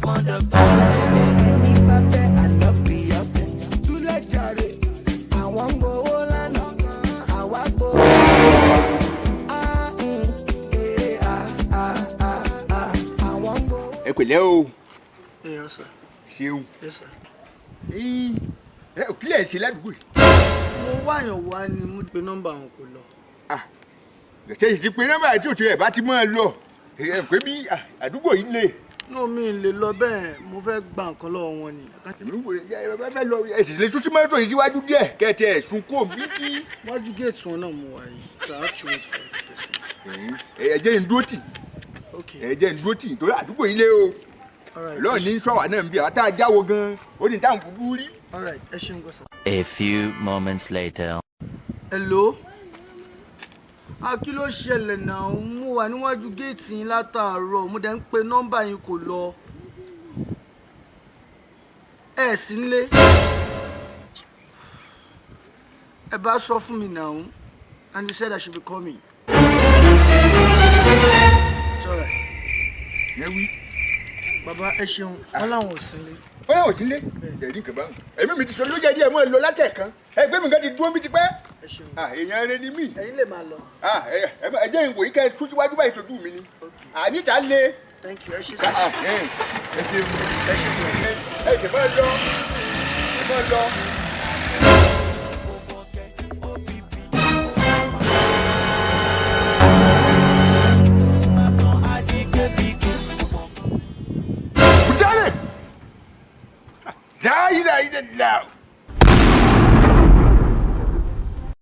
small doctor. Ẹni bá fẹ́ àlọ́ bí ọ̀tẹ̀. Túlẹ̀ jàre, àwọn ń gbowó lánàá, àwa gbowó. Àwọn ń gbowó. Ẹ pẹ̀lẹ́ o. Yes, sir. Ṣeun. Yes, sir. Ẹ ò kílẹ̀ ṣe ládùúgbò yìí. Mo wáyàn wá ni mo pe nọ́mbà wọn kò lọ. Ṣé ìdí pé nọ́mbà tí òtún ẹ̀ bá ti máa lọ ẹ pé bí àdúgbò yìí lè. Náà mi lè lọ bẹ́ẹ̀, mo fẹ́ gba nǹkan lọ́wọ́ wọn ni. Èmi ń wo ẹ bá fẹ́ lọ ẹ sì lè sún sí mọ́tò yìí síwájú díẹ̀ kẹ́tẹ́ ẹ̀ sún kó bí kí. Wájú géètì wọn náà mo wà yìí, so I have to wait for the person. Ẹ jẹ́ ń dúró tì. Okay. Ẹ jẹ́ ń dúró tì torí àdúgbò yìí lé o. All right. Lọ́ọ̀ ní sọ̀wà náà ń bí àwọn tá a jáwo gan-an ó ní táwọn fúdú rí. All right, ẹ ṣeun gan sir. A few moments later. Hello? Kí ló ṣẹlẹ̀ náà? Mo wà níwájú géètì yín látàárọ̀, mo dẹ̀ ń pe nọ́mbà yín kò lọ. Ẹ sí nílé. Ẹ bá sọ fún mi now, and you said I should be coming. It's all right. Ẹ wí. Bàbá ẹ ṣeun, wọ́n láwọn ò sí nílé. Ó yà ò sí lé. Ẹ̀rí nǹkan báwọn. Èmi mi ti sọ lójú ẹ̀dí ẹ̀ mọ́ ẹ lọ látẹ̀kan. Ẹgbẹ́ mi kan ti dúró mi ti pẹ́. Ẹ ṣeun. Èèyàn rẹ ni mí. Ẹ̀yin lè máa lọ. Ẹ jẹ́ ìwò yìí kẹ́ ẹ tún síwájú báyìí sojú mi ni. Àníta lé. Thank you. Ẹ ṣe sọ. Ẹ ṣeun. Ẹ ṣe sọ. Ẹ jẹ̀ máa lọ. Ẹ máa lọ.